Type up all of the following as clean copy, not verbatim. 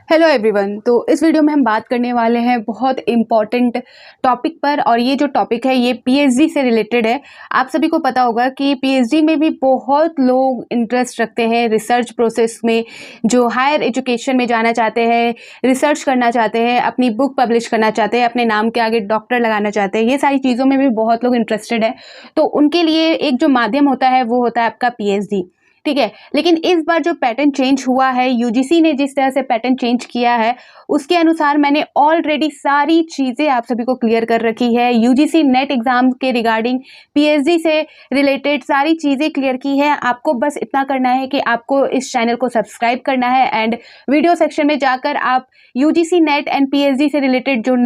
Hello everyone. तो इस video में हम बात करने वाले हैं बहुत इम्पॉर्टेंट टॉपिक पर, और ये जो टॉपिक है ये पीएचडी से रिलेटेड है। आप सभी को पता होगा कि पीएचडी में भी बहुत लोग इंटरेस्ट रखते हैं रिसर्च प्रोसेस में, जो हायर एजुकेशन में जाना चाहते हैं, रिसर्च करना चाहते हैं, अपनी बुक पब्लिश करना चाहते हैं, अपने नाम के आगे डॉक्टर लगाना चाहते हैं। ये सारी चीज़ों में भी बहुत लोग इंटरेस्टेड है। तो उनके लिए एक जो माध्यम होता है वो होता है आपका पीएचडी। ठीक है, लेकिन इस बार जो पैटर्न चेंज हुआ है, यूजीसी ने जिस तरह से पैटर्न चेंज किया है उसके अनुसार मैंने ऑलरेडी सारी चीज़ें आप सभी को क्लियर कर रखी है। यूजीसी नेट एग्जाम के रिगार्डिंग पीएचडी से रिलेटेड सारी चीज़ें क्लियर की है। आपको बस इतना करना है कि आपको इस चैनल को सब्सक्राइब करना है एंड वीडियो सेक्शन में जाकर आप यूजीसी नेट एंड पीएचडी से रिलेटेड जो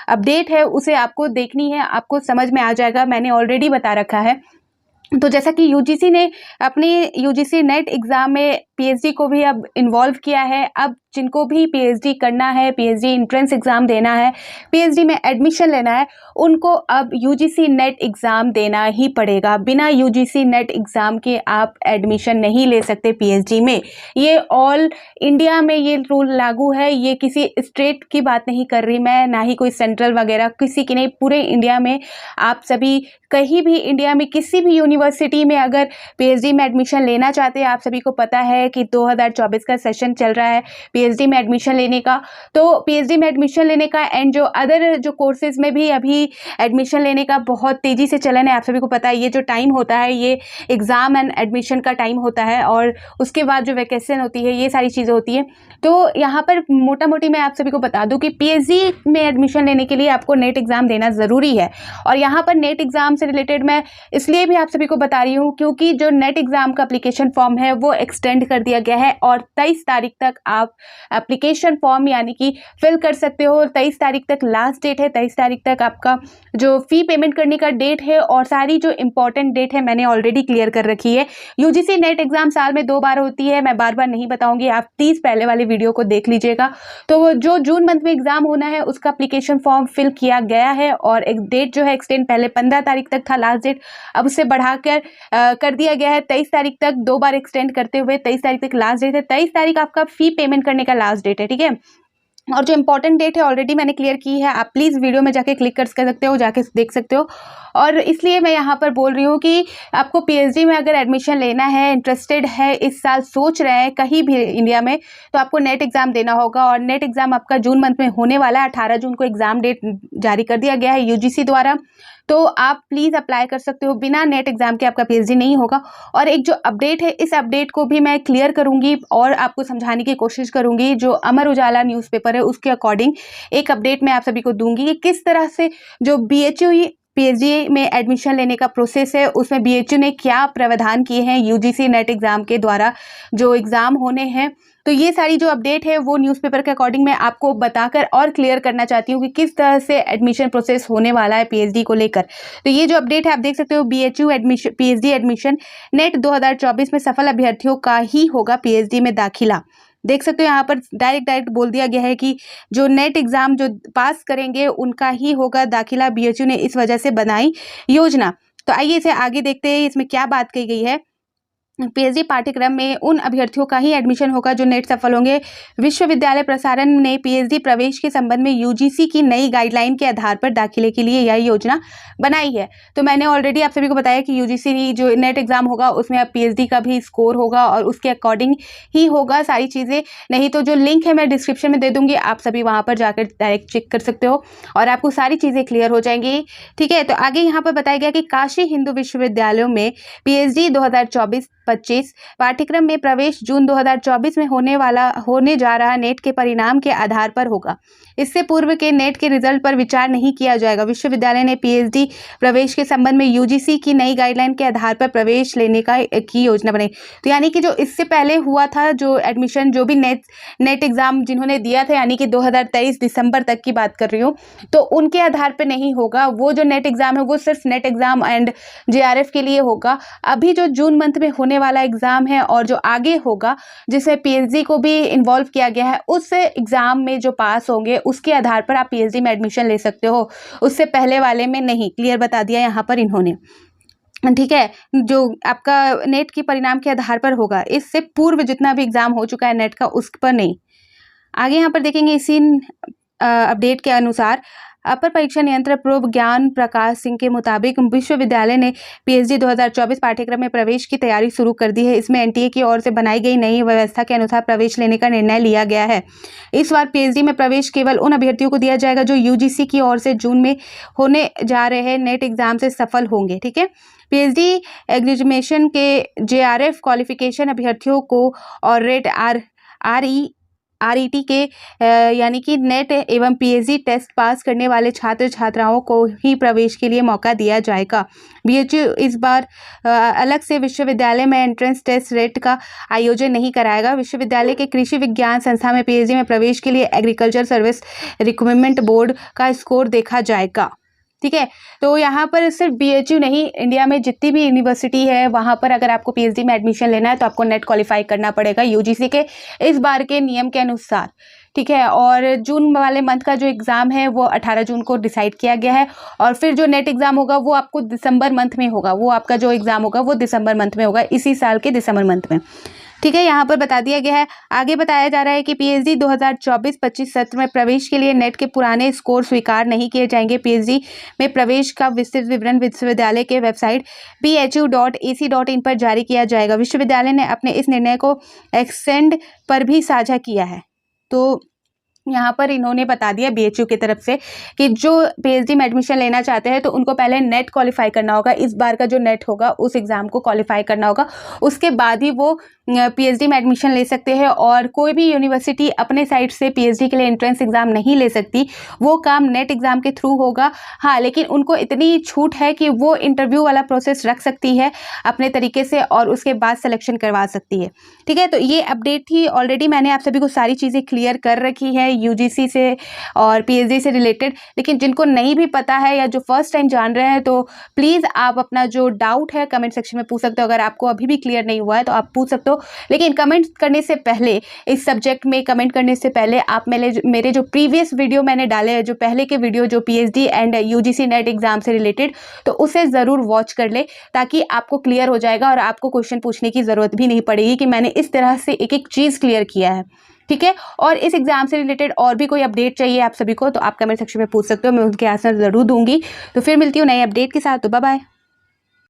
अपडेट है उसे आपको देखनी है, आपको समझ में आ जाएगा। मैंने ऑलरेडी बता रखा है। तो जैसा कि यूजीसी ने अपने यूजीसी नेट एग्ज़ाम में पीएचडी को भी अब इन्वॉल्व किया है। अब जिनको भी पीएचडी करना है, पीएचडी एंट्रेंस एग्ज़ाम देना है, पीएचडी में एडमिशन लेना है, उनको अब यूजीसी नेट एग्ज़ाम देना ही पड़ेगा। बिना यूजीसी नेट एग्ज़ाम के आप एडमिशन नहीं ले सकते पीएचडी में। ये ऑल इंडिया में ये रूल लागू है। ये किसी स्टेट की बात नहीं कर रही मैं, ना ही कोई सेंट्रल वगैरह किसी की नहीं, पूरे इंडिया में आप सभी कहीं भी इंडिया में किसी भी यूनिवर्सिटी में अगर पीएचडी में एडमिशन लेना चाहते हैं, आप सभी को पता है कि 2024 का सेशन चल रहा है पीएचडी में एडमिशन लेने का। तो पीएचडी में एडमिशन लेने का एंड जो अदर जो कोर्सेज में भी अभी एडमिशन लेने का बहुत तेज़ी से चलन है। आप सभी को पता है ये जो टाइम होता है ये एग्ज़ाम एंड एडमिशन का टाइम होता है, और उसके बाद जो वैकेशन होती है, ये सारी चीज़ें होती है। तो यहाँ पर मोटा मोटी मैं आप सभी को बता दूँ कि पीएचडी में एडमिशन लेने के लिए आपको नेट एग्ज़ाम देना ज़रूरी है। और यहाँ पर नेट एग्ज़ाम से रिलेटेड मैं इसलिए भी आप सभी को बता रही हूँ क्योंकि जो नेट एग्ज़ाम का एप्लीकेशन फॉर्म है वो एक्सटेंड कर दिया गया है, और 23 तारीख तक आप एप्लीकेशन फॉर्म यानी कि फिल कर सकते हो। 23 तारीख तक लास्ट डेट है। 23 तारीख तक आपका जो फ़ी पेमेंट करने का डेट है, और सारी जो इंपॉर्टेंट डेट है मैंने ऑलरेडी क्लियर कर रखी है। यूजीसी नेट एग्ज़ाम साल में 2 बार होती है, मैं बार बार नहीं बताऊँगी, आप प्लीज़ पहले वाले वीडियो को देख लीजिएगा। तो जो जून मंथ में एग्ज़ाम होना है उसका एप्लीकेशन फॉर्म फिल किया गया है, और एक डेट जो है एक्सटेंड, पहले 15 तारीख तक था लास्ट डेट, अब उससे बढ़ाकर कर दिया गया है 23 तारीख तक, 2 बार एक्सटेंड करते हुए 23 तारीख तक लास्ट डेट है। 23 तारीख आपका फ़ी पेमेंट करने का लास्ट डेट है। ठीक है, और जो इंपॉर्टेंट डेट है ऑलरेडी मैंने क्लियर की है, आप प्लीज़ वीडियो में जाके क्लिक कर सकते हो, जाके देख सकते हो। और इसलिए मैं यहाँ पर बोल रही हूँ कि आपको पीएचडी में अगर एडमिशन लेना है, इंटरेस्टेड है, इस साल सोच रहे हैं कहीं भी इंडिया में, तो आपको नेट एग्ज़ाम देना होगा। और नेट एग्ज़ाम आपका जून मंथ में होने वाला है। 18 जून को एग्ज़ाम डेट जारी कर दिया गया है यूजीसी द्वारा। तो आप प्लीज़ अप्लाई कर सकते हो। बिना नेट एग्ज़ाम के आपका पीएचडी नहीं होगा। और एक जो अपडेट है, इस अपडेट को भी मैं क्लियर करूँगी और आपको समझाने की कोशिश करूँगी। जो अमर उजाला न्यूज़पेपर है उसके अकॉर्डिंग एक अपडेट मैं आप सभी को दूंगी कि किस तरह से जो बीएचयू पीएचडी में एडमिशन लेने का प्रोसेस है उसमें बीएचयू ने क्या प्रावधान किए हैं यूजीसी नेट एग्ज़ाम के द्वारा जो एग्ज़ाम होने हैं। तो ये सारी जो अपडेट है वो न्यूज़पेपर के अकॉर्डिंग मैं आपको बताकर और क्लियर करना चाहती हूँ कि किस तरह से एडमिशन प्रोसेस होने वाला है पीएचडी को लेकर। तो ये जो अपडेट है आप देख सकते हो, BHU admission PhD admission net 2024 में सफल अभ्यर्थियों का ही होगा पीएचडी में दाखिला। देख सकते हो यहाँ पर डायरेक्ट बोल दिया गया है कि जो नेट एग्ज़ाम जो पास करेंगे उनका ही होगा दाखिला। बीएचयू ने इस वजह से बनाई योजना। तो आइए इसे आगे देखते हैं, इसमें क्या बात कही गई है। पीएचडी पाठ्यक्रम में उन अभ्यर्थियों का ही एडमिशन होगा जो नेट सफल होंगे। विश्वविद्यालय प्रसारण ने पीएचडी प्रवेश के संबंध में यूजीसी की नई गाइडलाइन के आधार पर दाखिले के लिए यह योजना बनाई है। तो मैंने ऑलरेडी आप सभी को बताया कि यूजीसी जो नेट एग्ज़ाम होगा उसमें अब पीएचडी का भी स्कोर होगा और उसके अकॉर्डिंग ही होगा सारी चीज़ें। नहीं तो जो लिंक है मैं डिस्क्रिप्शन में दे दूँगी, आप सभी वहाँ पर जाकर डायरेक्ट चेक कर सकते हो और आपको सारी चीज़ें क्लियर हो जाएंगी। ठीक है, तो आगे यहाँ पर बताया गया कि काशी हिंदू विश्वविद्यालयों में पीएचडी 2024-25 पाठ्यक्रम में प्रवेश जून 2024 में होने जा रहा नेट के परिणाम के आधार पर होगा। इससे पूर्व के नेट के रिजल्ट पर विचार नहीं किया जाएगा। विश्वविद्यालय ने पीएचडी प्रवेश के संबंध में यूजीसी की नई गाइडलाइन के आधार पर प्रवेश लेने की योजना बनाई। तो यानी कि जो इससे पहले हुआ था जो एडमिशन, जो भी नेट एग्ज़ाम जिन्होंने दिया था, यानी कि 2023 दिसंबर तक की बात कर रही हूँ, तो उनके आधार पर नहीं होगा। वो जो नेट एग्ज़ाम है वो सिर्फ नेट एग्ज़ाम एंड जेआरएफ के लिए होगा। अभी जो जून मंथ में होने वाला एग्ज़ाम है और जो आगे होगा जिसमें पीएचडी को भी इन्वॉल्व किया गया है, उस एग्ज़ाम में जो पास होंगे उसके आधार पर आप पीएचडी में एडमिशन ले सकते हो, उससे पहले वाले में नहीं। क्लियर बता दिया यहाँ पर इन्होंने। ठीक है, जो आपका नेट के परिणाम के आधार पर होगा, इससे पूर्व जितना भी एग्ज़ाम हो चुका है नेट का उस पर नहीं। आगे यहाँ पर देखेंगे इसी अपडेट के अनुसार अपर परीक्षा नियंत्रक प्रो ज्ञान प्रकाश सिंह के मुताबिक विश्वविद्यालय ने पीएचडी 2024 पाठ्यक्रम में प्रवेश की तैयारी शुरू कर दी है। इसमें एनटीए की ओर से बनाई गई नई व्यवस्था के अनुसार प्रवेश लेने का निर्णय लिया गया है। इस बार पीएचडी में प्रवेश केवल उन अभ्यर्थियों को दिया जाएगा जो यूजीसी की ओर से जून में होने जा रहे नेट एग्जाम से सफल होंगे। ठीक है, पीएचडी एग्जामिनेशन के जेआरएफ क्वालिफिकेशन अभ्यर्थियों को और रेट आरईटी के यानी कि नेट एवं पीएचडी टेस्ट पास करने वाले छात्र छात्राओं को ही प्रवेश के लिए मौका दिया जाएगा। बीएचयू इस बार अलग से विश्वविद्यालय में एंट्रेंस टेस्ट रेट का आयोजन नहीं कराएगा। विश्वविद्यालय के कृषि विज्ञान संस्था में पीएचडी में प्रवेश के लिए एग्रीकल्चर सर्विस रिक्रूटमेंट बोर्ड का स्कोर देखा जाएगा। ठीक है, तो यहाँ पर सिर्फ बीएचयू नहीं, इंडिया में जितनी भी यूनिवर्सिटी है वहाँ पर अगर आपको पीएचडी में एडमिशन लेना है तो आपको नेट क्वालिफाई करना पड़ेगा यूजीसी के इस बार के नियम के अनुसार। ठीक है, और जून वाले मंथ का जो एग्ज़ाम है वो 18 जून को डिसाइड किया गया है, और फिर जो नेट एग्ज़ाम होगा वो आपको दिसंबर मंथ में होगा। वो आपका जो एग्ज़ाम होगा वो दिसंबर मंथ में होगा, इसी साल के दिसंबर मंथ में। ठीक है, यहाँ पर बता दिया गया है। आगे बताया जा रहा है कि पीएचडी 2024-25 सत्र में प्रवेश के लिए नेट के पुराने स्कोर स्वीकार नहीं किए जाएंगे। पीएचडी में प्रवेश का विस्तृत विवरण विश्वविद्यालय के वेबसाइट bhu.ac.in पर जारी किया जाएगा। विश्वविद्यालय ने अपने इस निर्णय को एक्सेंड पर भी साझा किया है। तो यहाँ पर इन्होंने बता दिया बीएचयू की तरफ से कि जो पीएचडी में एडमिशन लेना चाहते हैं तो उनको पहले नेट क्वालिफाई करना होगा। इस बार का जो नेट होगा उस एग्ज़ाम को क्वालिफाई करना होगा, उसके बाद ही वो पीएचडी में एडमिशन ले सकते हैं। और कोई भी यूनिवर्सिटी अपने साइड से पीएचडी के लिए एंट्रेंस एग्ज़ाम नहीं ले सकती, वो काम नेट एग्ज़ाम के थ्रू होगा। हाँ, लेकिन उनको इतनी छूट है कि वो इंटरव्यू वाला प्रोसेस रख सकती है अपने तरीके से और उसके बाद सिलेक्शन करवा सकती है। ठीक है, तो ये अपडेट थी। ऑलरेडी मैंने आप सभी को सारी चीज़ें क्लियर कर रखी है यूजीसी से और पीएचडी से रिलेटेड, लेकिन जिनको नहीं भी पता है या जो फर्स्ट टाइम जान रहे हैं तो प्लीज़ आप अपना जो डाउट है कमेंट सेक्शन में पूछ सकते हो। अगर आपको अभी भी क्लियर नहीं हुआ है तो आप पूछ सकते हो, लेकिन कमेंट करने से पहले, इस सब्जेक्ट में कमेंट करने से पहले आप मेरे जो प्रीवियस वीडियो मैंने डाले हैं, जो पहले के वीडियो जो PhD and UGC net exam से रिलेटेड, तो उसे ज़रूर वॉच कर ले ताकि आपको क्लियर हो जाएगा और आपको क्वेश्चन पूछने की ज़रूरत भी नहीं पड़ेगी कि मैंने इस तरह से एक एक चीज़ क्लियर किया है। ठीक है, और इस एग्जाम से रिलेटेड और भी कोई अपडेट चाहिए आप सभी को तो आप कमेंट सेक्शन में पूछ सकते हो, मैं उनके आंसर ज़रूर दूंगी। तो फिर मिलती हूँ नए अपडेट के साथ, तो बाय बाय।